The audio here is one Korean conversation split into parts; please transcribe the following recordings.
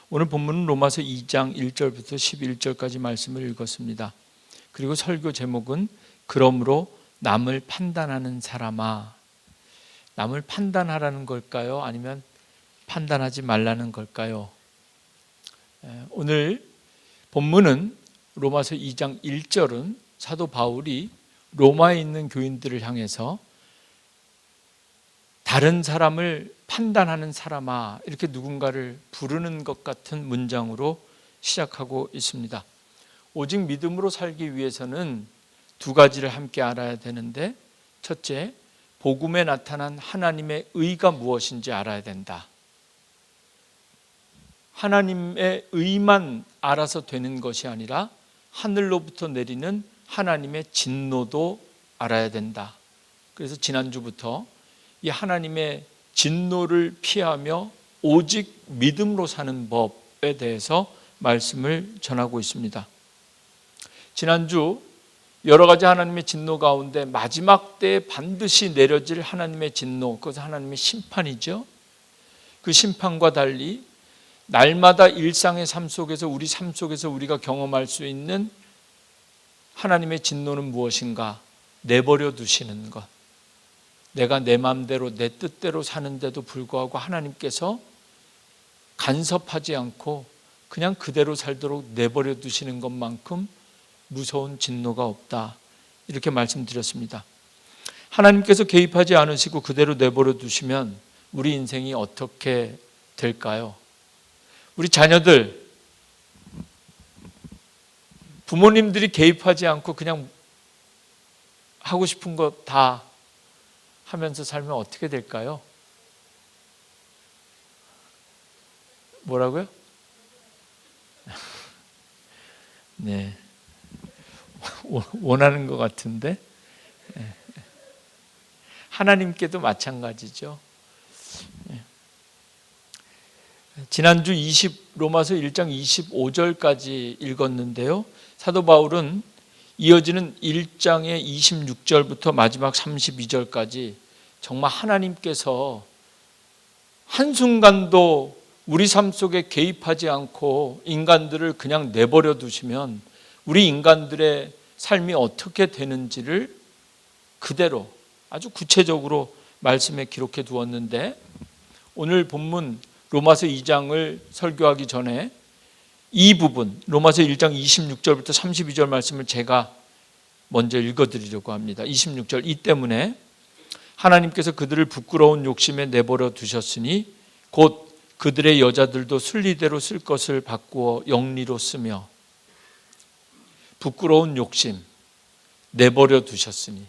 오늘 본문은 로마서 2장 1절부터 11절까지 말씀을 읽었습니다. 그리고 설교 제목은 그러므로 남을 판단하는 사람아. 남을 판단하라는 걸까요? 아니면 판단하지 말라는 걸까요? 오늘 본문은 로마서 2장 1절은 사도 바울이 로마에 있는 교인들을 향해서 다른 사람을 판단하는 사람아, 이렇게 누군가를 부르는 것 같은 문장으로 시작하고 있습니다. 오직 믿음으로 살기 위해서는 두 가지를 함께 알아야 되는데, 첫째, 복음에 나타난 하나님의 의가 무엇인지 알아야 된다. 하나님의 의만 알아서 되는 것이 아니라 하늘로부터 내리는 하나님의 진노도 알아야 된다. 그래서 지난주부터 이 하나님의 진노를 피하며 오직 믿음으로 사는 법에 대해서 말씀을 전하고 있습니다. 지난주 여러 가지 하나님의 진노 가운데 마지막 때에 반드시 내려질 하나님의 진노, 그것은 하나님의 심판이죠. 그 심판과 달리 날마다 일상의 삶 속에서 우리 삶 속에서 우리가 경험할 수 있는 하나님의 진노는 무엇인가? 내버려 두시는 것. 내가 내 마음대로 내 뜻대로 사는데도 불구하고 하나님께서 간섭하지 않고 그냥 그대로 살도록 내버려 두시는 것만큼 무서운 진노가 없다. 이렇게 말씀드렸습니다. 하나님께서 개입하지 않으시고 그대로 내버려 두시면 우리 인생이 어떻게 될까요? 우리 자녀들, 부모님들이 개입하지 않고 그냥 하고 싶은 거 다 하면서 살면 어떻게 될까요? 뭐라고요? 네, 원하는 것 같은데 하나님께도 마찬가지죠. 지난주 로마서 1장 25절까지 읽었는데요. 사도 바울은 이어지는 1장의 26절부터 마지막 32절까지 정말 하나님께서 한순간도 우리 삶 속에 개입하지 않고 인간들을 그냥 내버려 두시면 우리 인간들의 삶이 어떻게 되는지를 그대로 아주 구체적으로 말씀에 기록해 두었는데, 오늘 본문 로마서 2장을 설교하기 전에 이 부분 로마서 1장 26절부터 32절 말씀을 제가 먼저 읽어드리려고 합니다. 26절, 이 때문에 하나님께서 그들을 부끄러운 욕심에 내버려 두셨으니 곧 그들의 여자들도 순리대로 쓸 것을 바꾸어 영리로 쓰며. 부끄러운 욕심 내버려 두셨으니,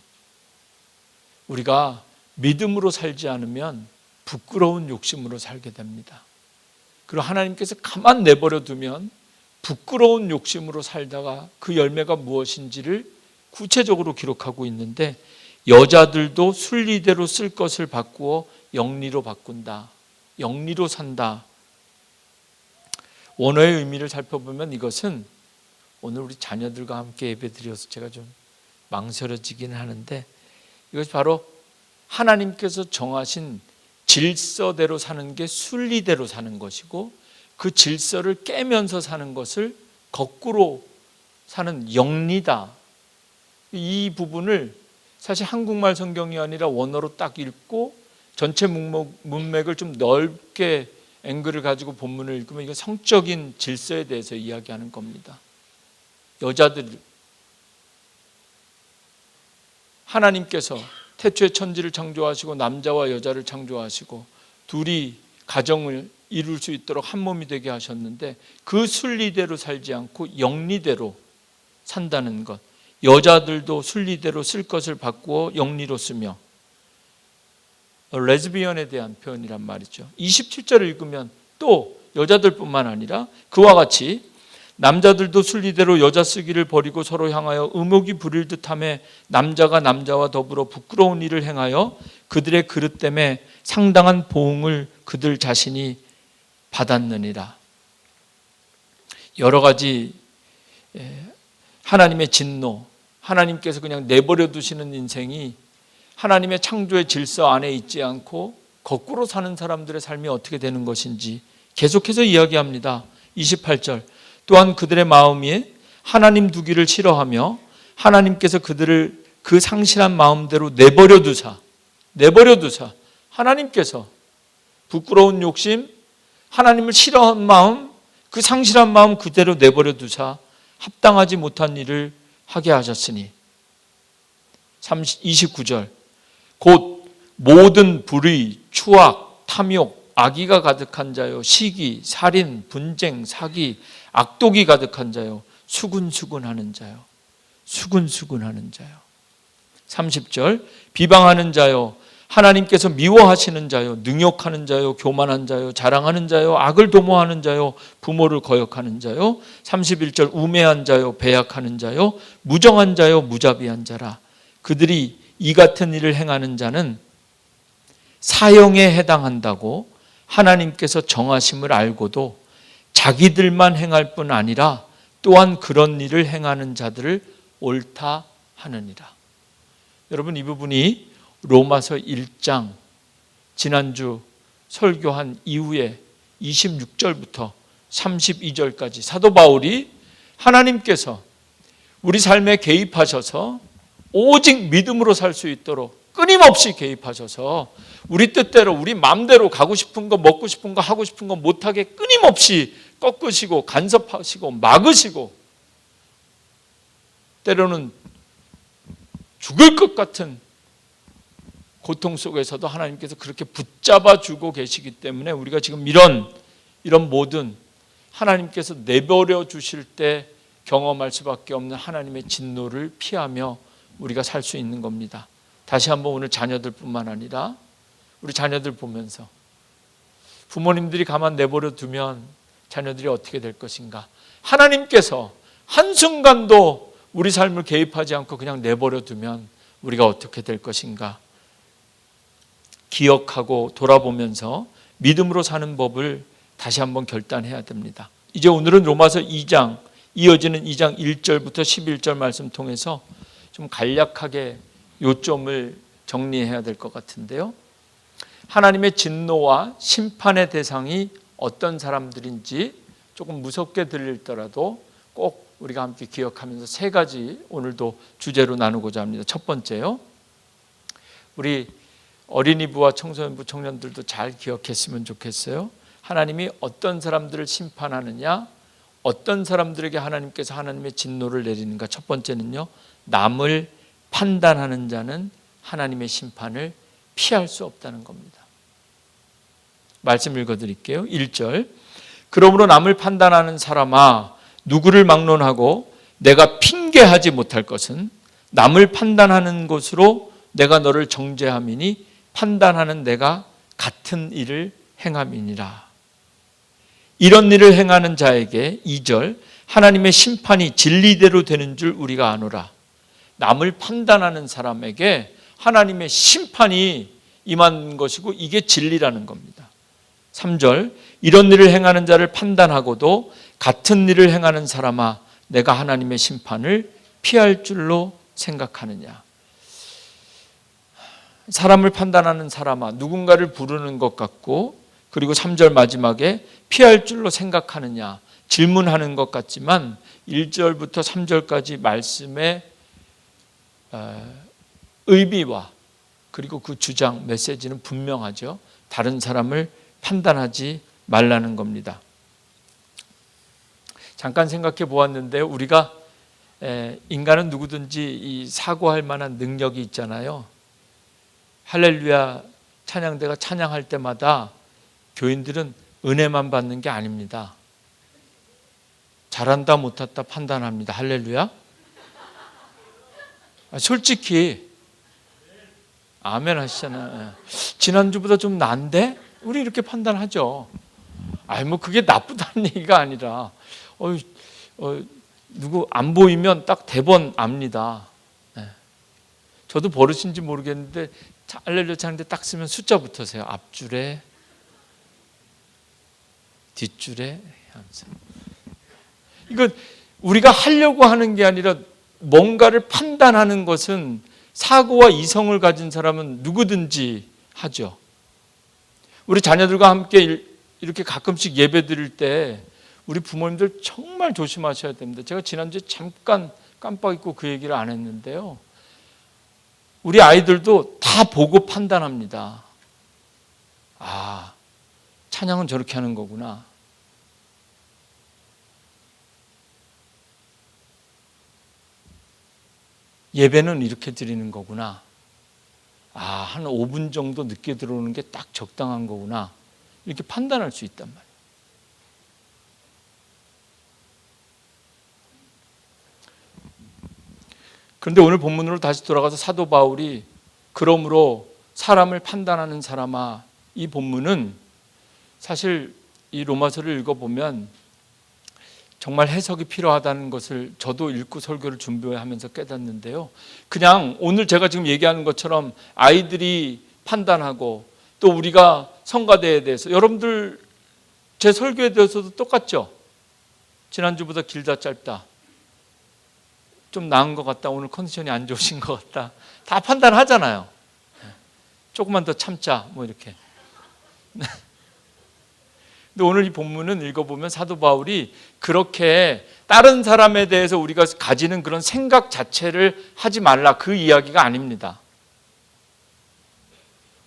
우리가 믿음으로 살지 않으면 부끄러운 욕심으로 살게 됩니다. 그리고 하나님께서 가만 내버려 두면 부끄러운 욕심으로 살다가 그 열매가 무엇인지를 구체적으로 기록하고 있는데, 여자들도 순리대로 쓸 것을 바꾸어 영리로 바꾼다. 영리로 산다. 원어의 의미를 살펴보면 이것은 오늘 우리 자녀들과 함께 예배드려서 제가 좀 망설여지긴 하는데, 이것이 바로 하나님께서 정하신 질서대로 사는 게 순리대로 사는 것이고, 그 질서를 깨면서 사는 것을 거꾸로 사는 영리다. 이 부분을 사실 한국말 성경이 아니라 원어로 딱 읽고 전체 문맥을 좀 넓게 앵글을 가지고 본문을 읽으면 이거 성적인 질서에 대해서 이야기하는 겁니다. 여자들, 하나님께서 태초에 천지를 창조하시고 남자와 여자를 창조하시고 둘이 가정을 이룰 수 있도록 한 몸이 되게 하셨는데, 그 순리대로 살지 않고 영리대로 산다는 것. 여자들도 순리대로 쓸 것을 바꾸어 영리로 쓰며. 레즈비언에 대한 표현이란 말이죠. 27절을 읽으면 또 여자들뿐만 아니라 그와 같이 남자들도 순리대로 여자 쓰기를 버리고 서로 향하여 의목이 부릴 듯하며 남자가 남자와 더불어 부끄러운 일을 행하여 그들의 그릇 때문에 상당한 보응을 그들 자신이 받았느니라. 여러 가지 하나님의 진노, 하나님께서 그냥 내버려 두시는 인생이 하나님의 창조의 질서 안에 있지 않고 거꾸로 사는 사람들의 삶이 어떻게 되는 것인지 계속해서 이야기합니다. 28절. 또한 그들의 마음이 하나님 두기를 싫어하며 하나님께서 그들을 그 상실한 마음대로 내버려 두사 하나님께서 부끄러운 욕심, 하나님을 싫어한 마음, 그 상실한 마음 그대로 내버려 두사 합당하지 못한 일을 하게 하셨으니 29절. 곧 모든 불의, 추악, 탐욕, 악의가 가득한 자요, 시기, 살인, 분쟁, 사기, 악독이 가득한 자요, 수군수군하는 자요. 30절. 비방하는 자요, 하나님께서 미워하시는 자요, 능욕하는 자요, 교만한 자요, 자랑하는 자요, 악을 도모하는 자요, 부모를 거역하는 자요. 31절. 우매한 자요, 배약하는 자요, 무정한 자요, 무자비한 자라. 그들이 이 같은 일을 행하는 자는 사형에 해당한다고 하나님께서 정하심을 알고도 자기들만 행할 뿐 아니라 또한 그런 일을 행하는 자들을 옳다 하느니라. 여러분, 이 부분이 로마서 1장 지난주 설교한 이후에 26절부터 32절까지 사도 바울이 하나님께서 우리 삶에 개입하셔서 오직 믿음으로 살 수 있도록 끊임없이 개입하셔서 우리 뜻대로 우리 마음대로 가고 싶은 거 먹고 싶은 거 하고 싶은 거 못하게 끊임없이 꺾으시고 간섭하시고 막으시고 때로는 죽을 것 같은 고통 속에서도 하나님께서 그렇게 붙잡아 주고 계시기 때문에 우리가 지금 이런 모든 하나님께서 내버려 주실 때 경험할 수밖에 없는 하나님의 진노를 피하며 우리가 살 수 있는 겁니다. 다시 한번 오늘 자녀들뿐만 아니라 우리 자녀들 보면서 부모님들이 가만 내버려 두면 자녀들이 어떻게 될 것인가? 하나님께서 한순간도 우리 삶을 개입하지 않고 그냥 내버려 두면 우리가 어떻게 될 것인가? 기억하고 돌아보면서 믿음으로 사는 법을 다시 한번 결단해야 됩니다. 이제 오늘은 로마서 2장 이어지는 2장 1절부터 11절 말씀 통해서 좀 간략하게 요점을 정리해야 될 것 같은데요. 하나님의 진노와 심판의 대상이 어떤 사람들인지 조금 무섭게 들릴더라도 꼭 우리가 함께 기억하면서 세 가지 오늘도 주제로 나누고자 합니다. 첫 번째요. 우리 어린이부와 청소년부 청년들도 잘 기억했으면 좋겠어요. 하나님이 어떤 사람들을 심판하느냐, 어떤 사람들에게 하나님께서 하나님의 진노를 내리는가. 첫 번째는요, 남을 판단하는 자는 하나님의 심판을 피할 수 없다는 겁니다. 말씀 읽어드릴게요. 1절. 그러므로 남을 판단하는 사람아, 누구를 막론하고 내가 핑계하지 못할 것은 남을 판단하는 것으로 내가 너를 정죄함이니 판단하는 내가 같은 일을 행함이니라. 이런 일을 행하는 자에게 2절. 하나님의 심판이 진리대로 되는 줄 우리가 아노라. 남을 판단하는 사람에게 하나님의 심판이 임한 것이고 이게 진리라는 겁니다. 3절. 이런 일을 행하는 자를 판단하고도 같은 일을 행하는 사람아, 내가 하나님의 심판을 피할 줄로 생각하느냐. 사람을 판단하는 사람아, 누군가를 부르는 것 같고, 그리고 3절 마지막에 피할 줄로 생각하느냐 질문하는 것 같지만 1절부터 3절까지 말씀의 의미와 그리고 그 주장, 메시지는 분명하죠. 다른 사람을 판단하지 말라는 겁니다. 잠깐 생각해 보았는데 우리가 인간은 누구든지 이 사고할 만한 능력이 있잖아요. 할렐루야 찬양대가 찬양할 때마다 교인들은 은혜만 받는 게 아닙니다. 잘한다 못했다 판단합니다. 할렐루야. 솔직히 아멘 하시잖아요. 지난주보다 좀 나은데? 우리 이렇게 판단하죠. 뭐 그게 나쁘다는 얘기가 아니라 누구 안 보이면 딱 대번 압니다. 저도 버릇인지 모르겠는데 할렐루야 차는데 딱 쓰면 숫자 붙으세요. 앞줄에 뒷줄에 하면서. 이건 우리가 하려고 하는 게 아니라 뭔가를 판단하는 것은 사고와 이성을 가진 사람은 누구든지 하죠. 우리 자녀들과 함께 이렇게 가끔씩 예배 드릴 때 우리 부모님들 정말 조심하셔야 됩니다. 제가 지난주에 잠깐 깜빡 잊고 그 얘기를 안 했는데요. 우리 아이들도 다 보고 판단합니다. 아, 찬양은 저렇게 하는 거구나. 예배는 이렇게 드리는 거구나. 아, 한 5분 정도 늦게 들어오는 게 딱 적당한 거구나. 이렇게 판단할 수 있단 말이에요. 그런데 오늘 본문으로 다시 돌아가서 사도 바울이 그러므로 사람을 판단하는 사람아, 이 본문은 사실 이 로마서를 읽어보면 정말 해석이 필요하다는 것을 저도 읽고 설교를 준비하면서 깨닫는데요. 그냥 오늘 제가 지금 얘기하는 것처럼 아이들이 판단하고 또 우리가 성가대에 대해서, 여러분들 제 설교에 대해서도 똑같죠? 지난주보다 길다 짧다, 좀 나은 것 같다, 오늘 컨디션이 안 좋으신 것 같다, 다 판단하잖아요. 조금만 더 참자 뭐 이렇게. 근데 오늘 이 본문은 읽어보면 사도 바울이 그렇게 다른 사람에 대해서 우리가 가지는 그런 생각 자체를 하지 말라, 그 이야기가 아닙니다.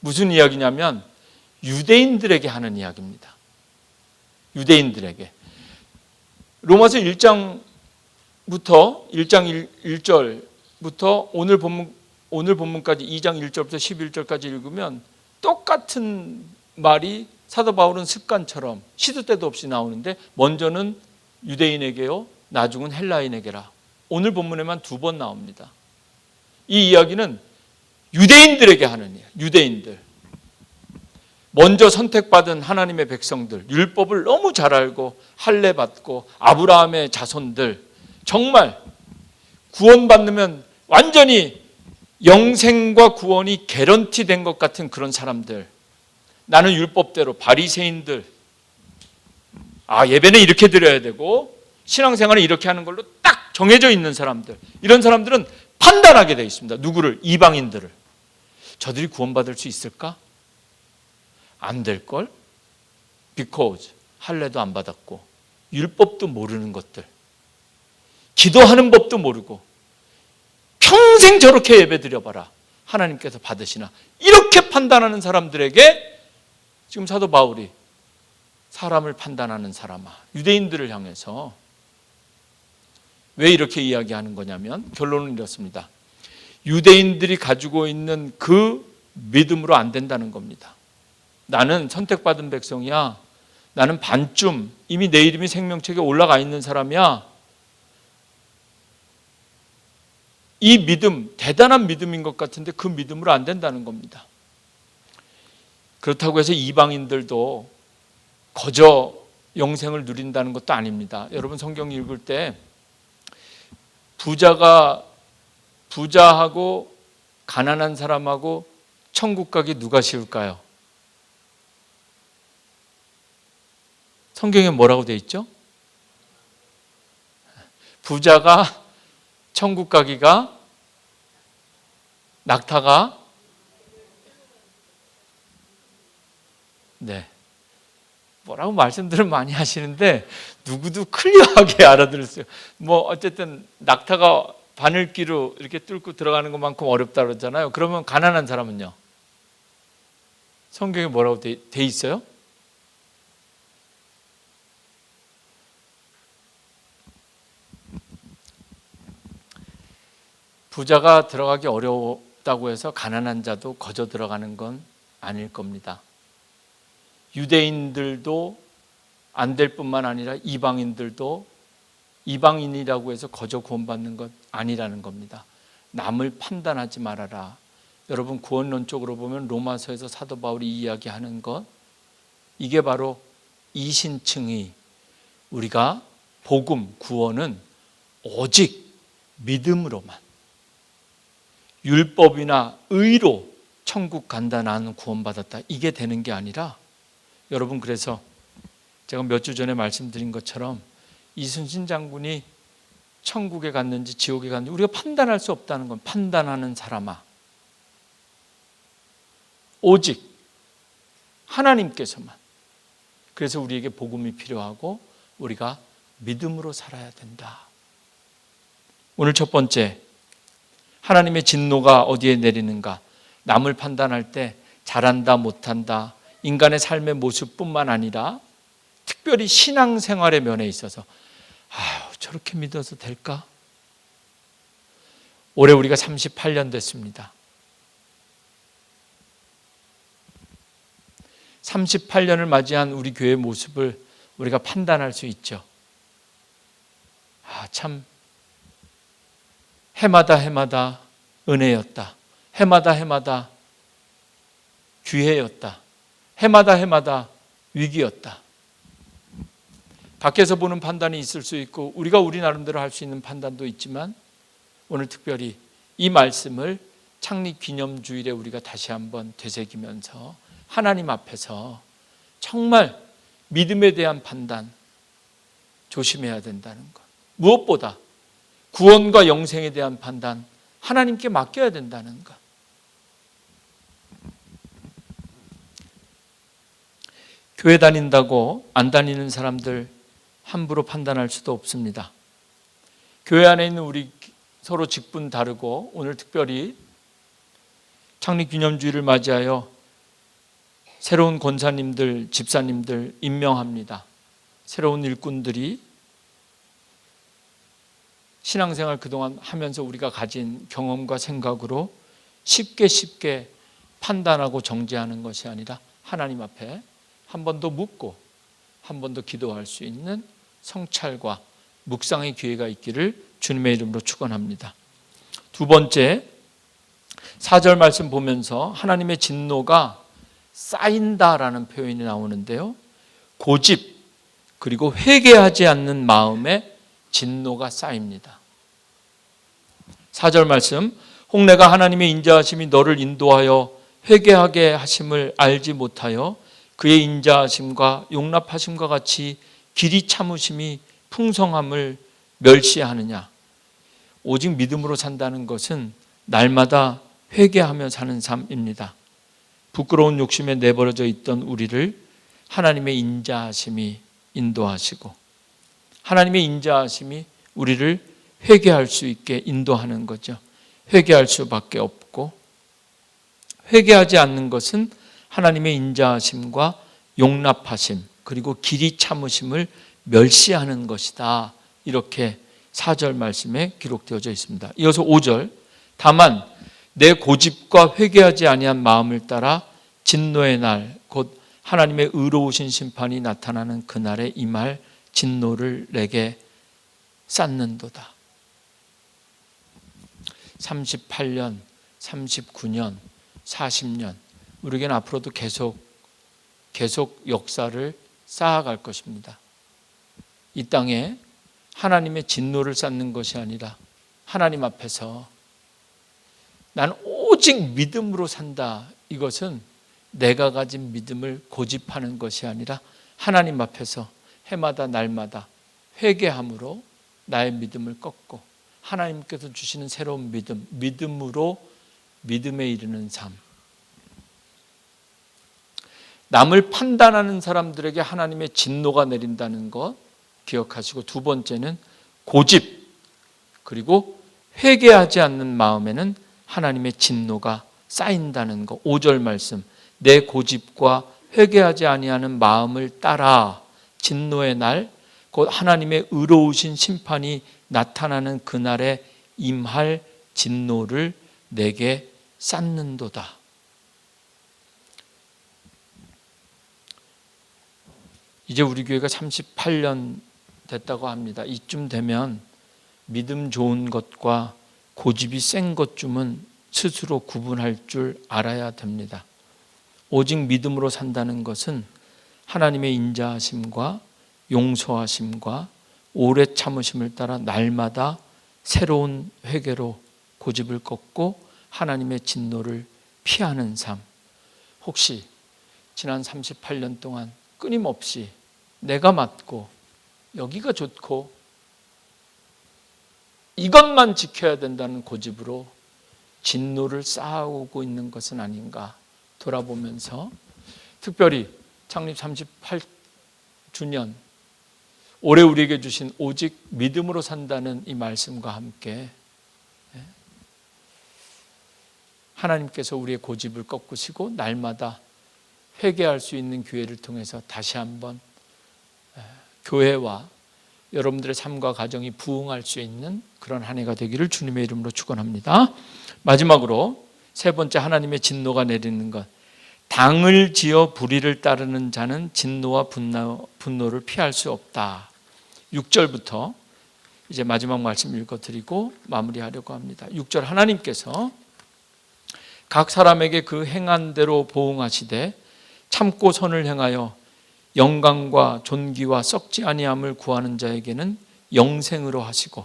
무슨 이야기냐면 유대인들에게 하는 이야기입니다. 유대인들에게. 로마서 1장 1절부터 오늘 본문까지 2장 1절부터 11절까지 읽으면 똑같은 말이 사도 바울은 습관처럼 시도 때도 없이 나오는데, 먼저는 유대인에게요, 나중은 헬라인에게라. 오늘 본문에만 2번 나옵니다. 이 이야기는 유대인들에게 하는 이야기. 유대인들, 먼저 선택받은 하나님의 백성들, 율법을 너무 잘 알고 할례 받고 아브라함의 자손들, 정말 구원받으면 완전히 영생과 구원이 개런티 된 것 같은 그런 사람들, 나는 율법대로, 바리새인들, 예배는 이렇게 드려야 되고 신앙생활은 이렇게 하는 걸로 딱 정해져 있는 사람들, 이런 사람들은 판단하게 되어 있습니다. 누구를? 이방인들을. 저들이 구원받을 수 있을까? 안 될걸? Because 할례도 안 받았고 율법도 모르는 것들, 기도하는 법도 모르고 평생 저렇게 예배 드려봐라, 하나님께서 받으시나, 이렇게 판단하는 사람들에게 지금 사도 바울이 사람을 판단하는 사람아, 유대인들을 향해서 왜 이렇게 이야기하는 거냐면 결론은 이렇습니다. 유대인들이 가지고 있는 그 믿음으로 안 된다는 겁니다. 나는 선택받은 백성이야, 나는 반쯤 이미 내 이름이 생명책에 올라가 있는 사람이야, 이 믿음, 대단한 믿음인 것 같은데 그 믿음으로 안 된다는 겁니다. 그렇다고 해서 이방인들도 거저 영생을 누린다는 것도 아닙니다. 여러분 성경 읽을 때 부자하고 가난한 사람하고 천국 가기 누가 쉬울까요? 성경에 뭐라고 돼 있죠? 부자가 천국 가기가, 낙타가, 네, 뭐라고 말씀들을 많이 하시는데 누구도 클리어하게 알아들었어요. 뭐 어쨌든 낙타가 바늘귀로 이렇게 뚫고 들어가는 것만큼 어렵다 그러잖아요. 그러면 가난한 사람은요? 성경에 뭐라고 돼 있어요? 부자가 들어가기 어렵다고 해서 가난한 자도 거저 들어가는 건 아닐 겁니다. 유대인들도 안 될 뿐만 아니라 이방인들도 이방인이라고 해서 거저 구원받는 것 아니라는 겁니다. 남을 판단하지 말아라. 여러분 구원론적으로 보면 로마서에서 사도 바울이 이야기하는 것, 이게 바로 이신층의 우리가 복음, 구원은 오직 믿음으로만, 율법이나 의로 천국 간다, 나는 구원받았다, 이게 되는 게 아니라, 여러분 그래서 제가 몇 주 전에 말씀드린 것처럼 이순신 장군이 천국에 갔는지 지옥에 갔는지 우리가 판단할 수 없다는 건, 판단하는 사람아, 오직 하나님께서만. 그래서 우리에게 복음이 필요하고 우리가 믿음으로 살아야 된다. 오늘 첫 번째, 하나님의 진노가 어디에 내리는가? 남을 판단할 때 잘한다 못한다, 인간의 삶의 모습뿐만 아니라 특별히 신앙생활의 면에 있어서 저렇게 믿어서 될까? 올해 우리가 38년 됐습니다. 38년을 맞이한 우리 교회의 모습을 우리가 판단할 수 있죠. 참 해마다 은혜였다. 해마다 기회였다. 해마다 위기였다. 밖에서 보는 판단이 있을 수 있고 우리가 우리 나름대로 할 수 있는 판단도 있지만 오늘 특별히 이 말씀을 창립기념주일에 우리가 다시 한번 되새기면서 하나님 앞에서 정말 믿음에 대한 판단 조심해야 된다는 것. 무엇보다 구원과 영생에 대한 판단 하나님께 맡겨야 된다는 것. 교회 다닌다고 안 다니는 사람들 함부로 판단할 수도 없습니다. 교회 안에 있는 우리 서로 직분 다르고 오늘 특별히 창립기념주일을 맞이하여 새로운 권사님들, 집사님들 임명합니다. 새로운 일꾼들이 신앙생활 그동안 하면서 우리가 가진 경험과 생각으로 쉽게 판단하고 정죄하는 것이 아니라 하나님 앞에 한 번 더 묻고 한 번 더 기도할 수 있는 성찰과 묵상의 기회가 있기를 주님의 이름으로 축원합니다. 두 번째, 4절 말씀 보면서 하나님의 진노가 쌓인다라는 표현이 나오는데요. 고집 그리고 회개하지 않는 마음에 진노가 쌓입니다. 4절 말씀, 혹 내가 하나님의 인자하심이 너를 인도하여 회개하게 하심을 알지 못하여 그의 인자하심과 용납하심과 같이 길이 참으심이 풍성함을 멸시하느냐. 오직 믿음으로 산다는 것은 날마다 회개하며 사는 삶입니다. 부끄러운 욕심에 내버려져 있던 우리를 하나님의 인자하심이 인도하시고 하나님의 인자하심이 우리를 회개할 수 있게 인도하는 거죠. 회개할 수밖에 없고 회개하지 않는 것은 하나님의 인자하심과 용납하심 그리고 길이 참으심을 멸시하는 것이다. 이렇게 4절 말씀에 기록되어져 있습니다. 이어서 5절, 다만 내 고집과 회개하지 아니한 마음을 따라 진노의 날 곧 하나님의 의로우신 심판이 나타나는 그날에 임할 진노를 내게 쌓는도다. 38년, 39년, 40년 우리에게는 앞으로도 계속 역사를 쌓아갈 것입니다. 이 땅에 하나님의 진노를 쌓는 것이 아니라 하나님 앞에서 난 오직 믿음으로 산다. 이것은 내가 가진 믿음을 고집하는 것이 아니라 하나님 앞에서 해마다 날마다 회개함으로 나의 믿음을 꺾고 하나님께서 주시는 새로운 믿음으로 믿음에 이르는 삶. 남을 판단하는 사람들에게 하나님의 진노가 내린다는 것 기억하시고, 두 번째는 고집 그리고 회개하지 않는 마음에는 하나님의 진노가 쌓인다는 것. 5절 말씀, 내 고집과 회개하지 아니하는 마음을 따라 진노의 날 곧 하나님의 의로우신 심판이 나타나는 그날에 임할 진노를 내게 쌓는도다. 이제 우리 교회가 38년 됐다고 합니다. 이쯤 되면 믿음 좋은 것과 고집이 센 것 쯤은 스스로 구분할 줄 알아야 됩니다. 오직 믿음으로 산다는 것은 하나님의 인자하심과 용서하심과 오래 참으심을 따라 날마다 새로운 회개로 고집을 꺾고 하나님의 진노를 피하는 삶. 혹시 지난 38년 동안 끊임없이 내가 맞고 여기가 좋고 이것만 지켜야 된다는 고집으로 진노를 쌓아오고 있는 것은 아닌가 돌아보면서, 특별히 창립 주년, 올해 우리에게 주신 오직 믿음으로 산다는 이 말씀과 함께 하나님께서 우리의 고집을 꺾으시고 날마다 회개할 수 있는 기회를 통해서 다시 한번 교회와 여러분들의 삶과 가정이 부흥할 수 있는 그런 한 해가 되기를 주님의 이름으로 축원합니다. 마지막으로 세 번째, 하나님의 진노가 내리는 것. 당을 지어 불의를 따르는 자는 진노와 분노를 피할 수 없다. 6절부터 이제 마지막 말씀 읽어드리고 마무리하려고 합니다. 6절, 하나님께서 각 사람에게 그 행한 대로 보응하시되 참고 선을 행하여 영광과 존귀와 썩지 아니함을 구하는 자에게는 영생으로 하시고,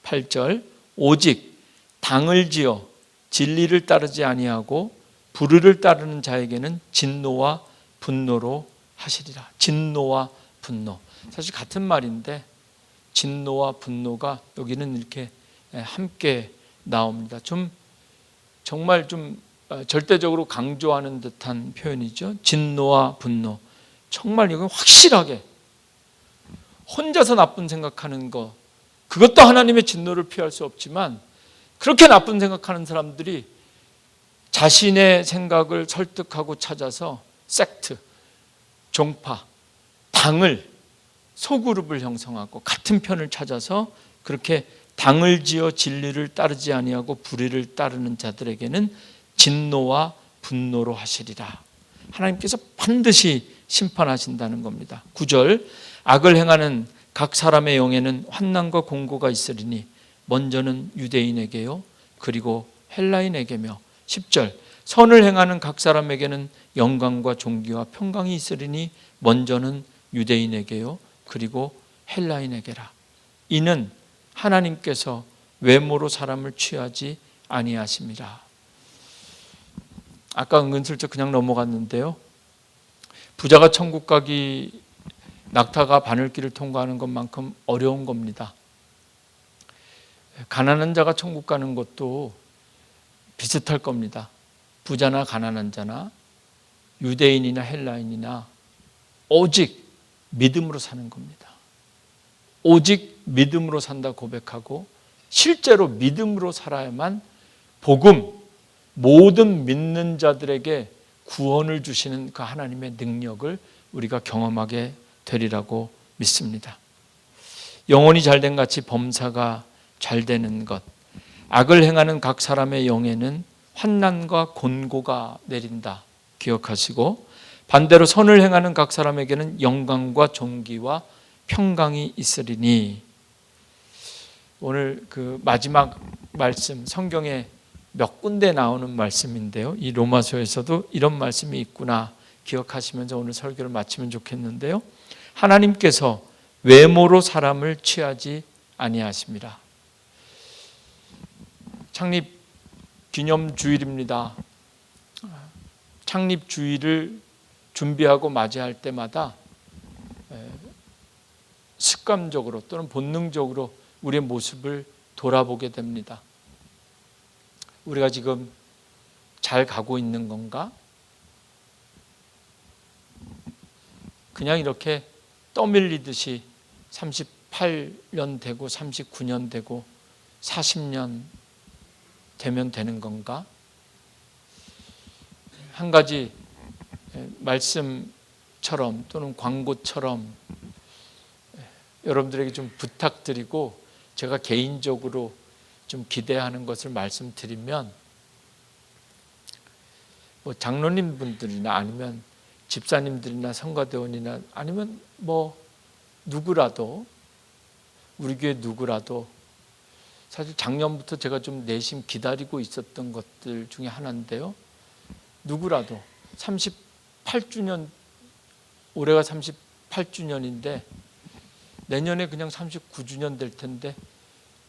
8절, 오직 당을 지어 진리를 따르지 아니하고 불의를 따르는 자에게는 진노와 분노로 하시리라. 진노와 분노, 사실 같은 말인데 진노와 분노가 여기는 이렇게 함께 나옵니다. 정말 절대적으로 강조하는 듯한 표현이죠. 진노와 분노. 정말 이건 확실하게 혼자서 나쁜 생각하는 것, 그것도 하나님의 진노를 피할 수 없지만 그렇게 나쁜 생각하는 사람들이 자신의 생각을 설득하고 찾아서 섹트, 종파, 당을, 소그룹을 형성하고 같은 편을 찾아서 그렇게 당을 지어 진리를 따르지 아니하고 불의를 따르는 자들에게는 진노와 분노로 하시리라. 하나님께서 반드시 심판하신다는 겁니다. 9절, 악을 행하는 각 사람의 영에는 환난과 공고가 있으리니 먼저는 유대인에게요 그리고 헬라인에게며. 10절, 선을 행하는 각 사람에게는 영광과 존귀와 평강이 있으리니 먼저는 유대인에게요 그리고 헬라인에게라. 이는 하나님께서 외모로 사람을 취하지 아니하심이라. 아까 은근슬쩍 그냥 넘어갔는데요, 부자가 천국 가기 낙타가 바늘길을 통과하는 것만큼 어려운 겁니다. 가난한 자가 천국 가는 것도 비슷할 겁니다. 부자나 가난한 자나 유대인이나 헬라인이나 오직 믿음으로 사는 겁니다. 오직 믿음으로 산다 고백하고 실제로 믿음으로 살아야만 복음, 모든 믿는 자들에게 구원을 주시는 그 하나님의 능력을 우리가 경험하게 되리라고 믿습니다. 영혼이 잘된 같이 범사가 잘되는 것. 악을 행하는 각 사람의 영에는 환난과 곤고가 내린다 기억하시고, 반대로 선을 행하는 각 사람에게는 영광과 존귀와 평강이 있으리니. 오늘 그 마지막 말씀, 성경에 몇 군데 나오는 말씀인데요, 이 로마서에서도 이런 말씀이 있구나 기억하시면서 오늘 설교를 마치면 좋겠는데요, 하나님께서 외모로 사람을 취하지 아니하심이라. 창립 기념 주일입니다. 창립 주일을 준비하고 맞이할 때마다 습관적으로 또는 본능적으로 우리의 모습을 돌아보게 됩니다. 우리가 지금 잘 가고 있는 건가? 그냥 이렇게 떠밀리듯이 38년 되고 39년 되고 40년 되면 되는 건가? 한 가지 말씀처럼 또는 광고처럼 여러분들에게 좀 부탁드리고 제가 개인적으로 좀 기대하는 것을 말씀드리면, 뭐 장로님 분들이나 아니면 집사님들이나 성가대원이나 아니면 뭐 누구라도, 우리 교회 누구라도, 사실 작년부터 제가 좀 내심 기다리고 있었던 것들 중에 하나인데요, 누구라도 38주년, 올해가 38주년인데 내년에 그냥 39주년 될 텐데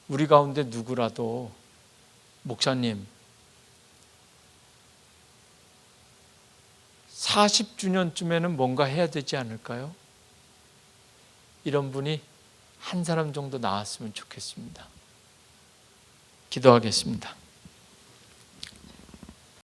우리 가운데 누구라도 목사님 40주년쯤에는 뭔가 해야 되지 않을까요? 이런 분이 한 사람 정도 나왔으면 좋겠습니다. 기도하겠습니다.